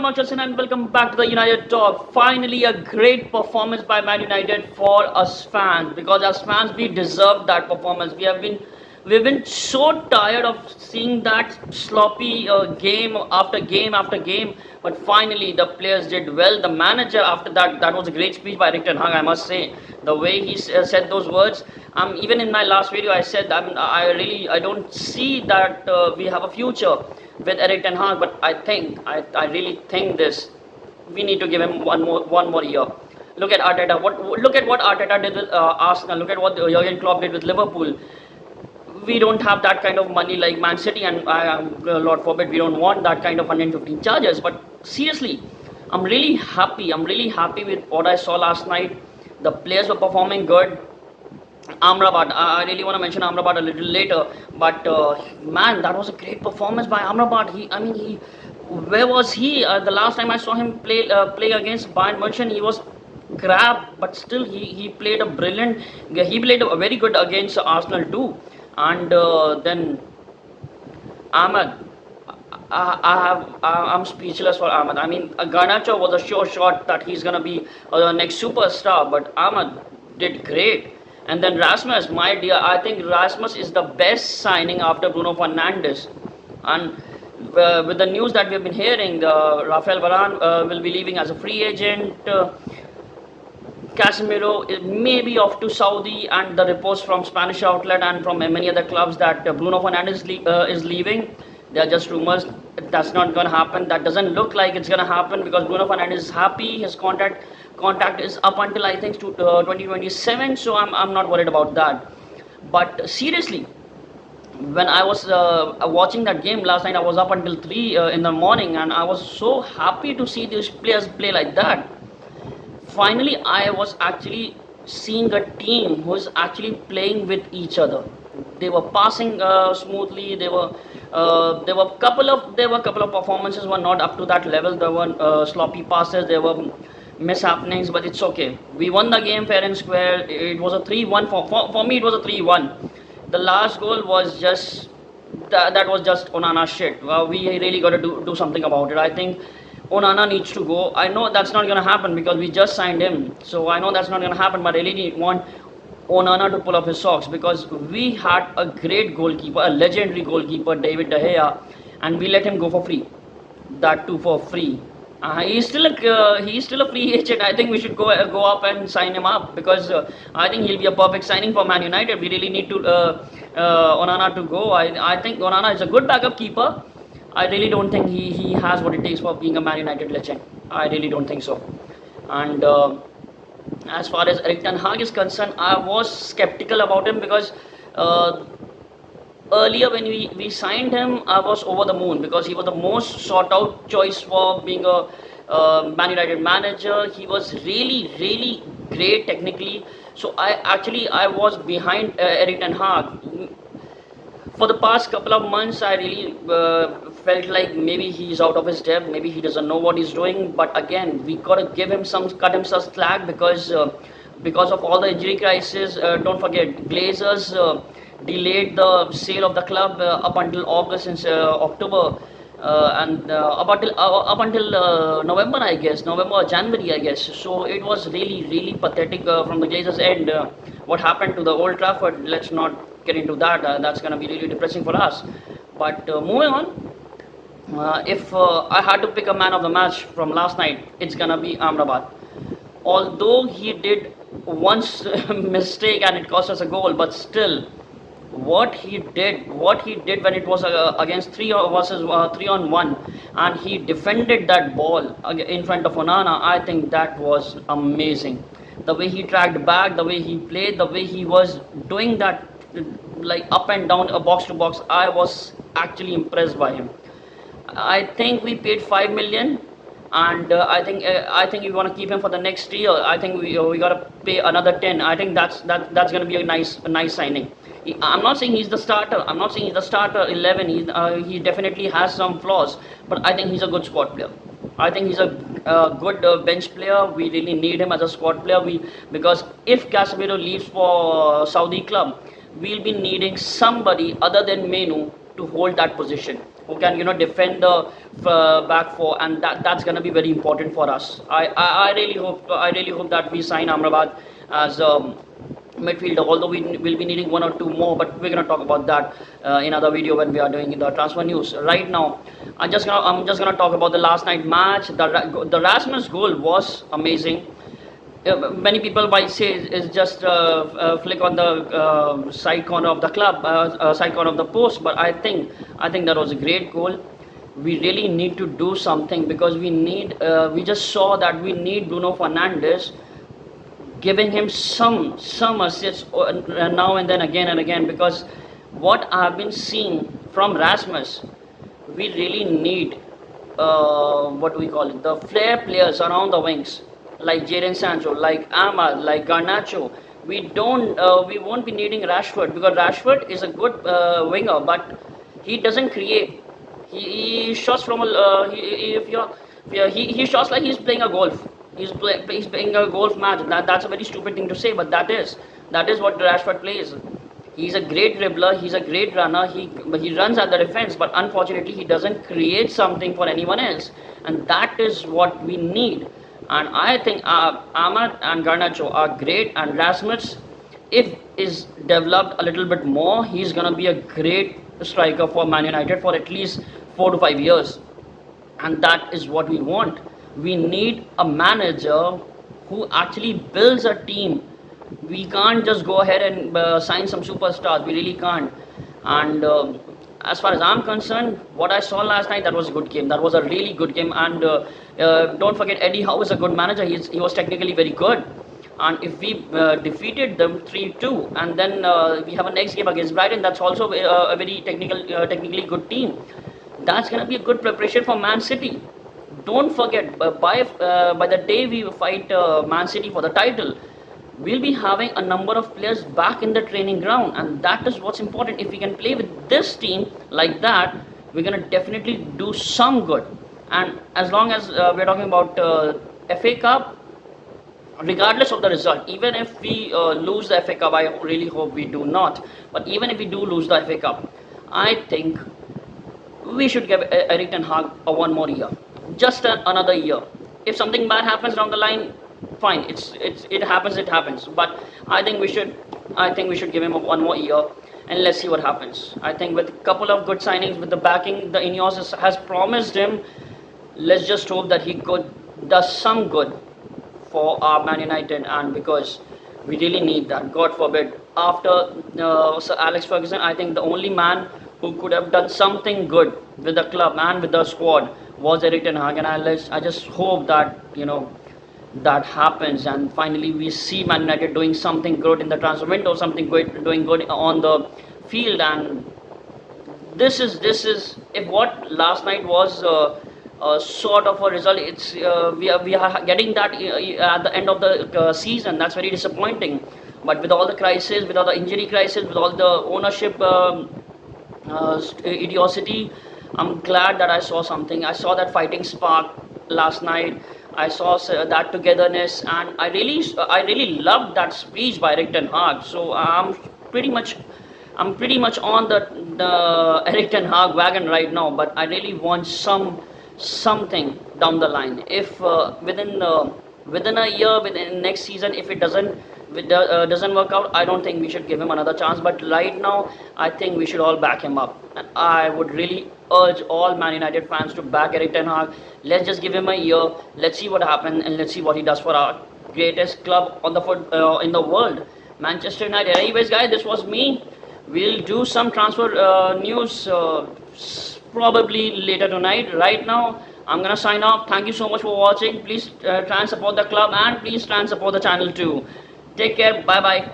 Akshan and welcome back to the United Talk. Finally, a great performance by Man United for us fans because as fans we deserve that performance. We've been so tired of seeing that sloppy game after game after game. But finally, the players did well. The manager after that was a great speech by Erik ten Hag. I must say the way he said those words. Even in my last video, I said I don't see that we have a future with Erik ten Hag, but I really think this. We need to give him one more year. Look at Arteta. Look at what Arteta did with Arsenal. Look at what Jurgen Klopp did with Liverpool. We don't have that kind of money like Man City, and Lord forbid we don't want that kind of 115 charges. But seriously, I'm really happy. I'm really happy with what I saw last night. The players were performing good. Amrabat, I really want to mention Amrabat a little later, but man, that was a great performance by Amrabat. Where was he? The last time I saw him play against Bayern Munich, he was crap, but still he played a brilliant. He played a very good against Arsenal too, and then Ahmed. I'm speechless for Ahmed. Garnacho was a sure shot that he's gonna be the next superstar, but Ahmed did great. And then Rasmus, my dear, I think Rasmus is the best signing after Bruno Fernandes. And with the news that we've been hearing, Rafael Varane will be leaving as a free agent. Casemiro may be off to Saudi, and the reports from Spanish outlet and from many other clubs that Bruno Fernandes is leaving. They are just rumors. That's not going to happen. That doesn't look like it's going to happen because Bruno Fernandes is happy. His contract is up until I think 2027. So I'm not worried about that. But seriously, when I was watching that game last night, I was up until 3 in the morning, and I was so happy to see these players play like that. Finally, I was actually seeing a team who is actually playing with each other. They were passing smoothly. There were a couple of performances were not up to that level. There were sloppy passes. There were mishappenings, but it's okay. We won the game fair and square. It was a 3-1 for me. It was a 3-1. The last goal was just that was just Onana shit. We really got to do something about it. I think Onana needs to go. I know that's not going to happen because we just signed him. So I know that's not going to happen, but I really want Onana to pull off his socks because we had a great goalkeeper, a legendary goalkeeper, David De Gea, and we let him go for free. That too for free. He's still a free agent. I think we should go up and sign him up because I think he'll be a perfect signing for Man United. We really need to Onana to go. I think Onana is a good backup keeper. I really don't think he has what it takes for being a Man United legend. I really don't think so. And as far as Erik ten Hag is concerned, I was skeptical about him because earlier when we signed him, I was over the moon because he was the most sought out choice for being a Man United manager. He was really great technically. So I was behind Erik ten Hag. For the past couple of months, I really felt like maybe he's out of his depth, maybe he doesn't know what he's doing. But again, we gotta cut him some slack because of all the injury crisis. Don't forget, Glazers delayed the sale of the club up until August and October, and up until November, I guess, November or January, I guess. So it was really pathetic from the Glazers' end. What happened to the Old Trafford? Let's not get into that. That's going to be really depressing for us. But moving on, if I had to pick a man of the match from last night, it's going to be Amrabat. Although he did one mistake and it cost us a goal, but still, what he did when it was against 3 versus 3-on-1, and he defended that ball in front of Onana, I think that was amazing. The way he tracked back, the way he played, the way he was doing that like up and down a box to box, I was actually impressed by him. I think we paid 5 million, and I think we want to keep him for the next year. I think we got to pay another 10. I think that's going to be a nice signing. I'm not saying he's the starter. I'm not saying he's the starter 11. He definitely has some flaws, but I think he's a good squad player. I think he's a good bench player. We really need him as a squad player. Because if Casemiro leaves for Saudi club, we'll be needing somebody other than Menu to hold that position, who can defend the back four, and that's gonna be very important for us. I really hope that we sign Amrabat as midfielder, although we will be needing one or two more, but we're gonna talk about that in other video when we are doing the transfer news. Right now, I'm just gonna talk about the last night match. The Rasmus goal was amazing. Many people might say it's just flick on the side corner of the side corner of the post, but I think that was a great goal. We really need to do something, because we just saw that we need Bruno Fernandes, giving him some assists now and then, again and again, because what I've been seeing from Rasmus, we really need what do we call it, the flair players around the wings, like Jadon Sancho, like Ahmad, like Garnacho. We won't be needing Rashford, because Rashford is a good winger, but he doesn't create. He shots from he shots like he's playing a golf. He's playing a golf match. That's a very stupid thing to say, but that is what Rashford plays. He's a great dribbler. He's a great runner. He runs at the defense, but unfortunately he doesn't create something for anyone else, and that is what we need. And I think Ahmad and Garnacho are great, and Rasmus, if is developed a little bit more, he's gonna be a great striker for Man United for at least 4 to 5 years, and that is what we want. We need a manager who actually builds a team. We can't just go ahead and sign some superstars. We really can't. And as far as I'm concerned, what I saw last night, that was a good game. That was a really good game. And don't forget, Eddie Howe is a good manager. He was technically very good. And if we defeated them 3-2, and then we have a next game against Brighton, that's also a very technically good team. That's going to be a good preparation for Man City. Don't forget, by the day we fight Man City for the title, we'll be having a number of players back in the training ground, and that is what's important. If we can play with this team like that, we're going to definitely do some good. And as long as we're talking about FA Cup, regardless of the result, even if we lose the FA Cup, I really hope we do not, but even if we do lose the FA Cup, I think we should give Erik ten Hag one more year, just another year. If something bad happens down the line, fine, it happens, but I think we should give him one more year, and let's see what happens. I think with a couple of good signings, with the backing the Ineos has promised him, let's just hope that he does some good for our Man United, and because we really need that. God forbid, after Sir Alex Ferguson, I think the only man who could have done something good with the club and with the squad was Erik ten Hag, and I just hope that that happens, and finally we see Man United doing something good in the transfer window, doing good on the field. And this is if what last night was sort of a result, it's we are getting that at the end of the season. That's very disappointing. But with all the crisis, with all the injury crisis, with all the ownership idiocy, I'm glad that I saw something. I saw that fighting spark last night. I saw that togetherness, and I really loved that speech by Erik ten Hag. So I'm pretty much on the Erik ten Hag wagon right now. But I really want something down the line. If within a year, within next season, if it doesn't work out, I don't think we should give him another chance. But right now, I think we should all back him up, and I would really urge all Man United fans to back Erik ten Hag. Let's just give him a year. Let's see what happens, and let's see what he does for our greatest club on the in the world, Manchester United. Anyways, guys, this was me. We'll do some transfer news probably later tonight. Right now, I'm gonna sign off. Thank you so much for watching. Please try and support the club, and please try and support the channel too. Take care. Bye bye.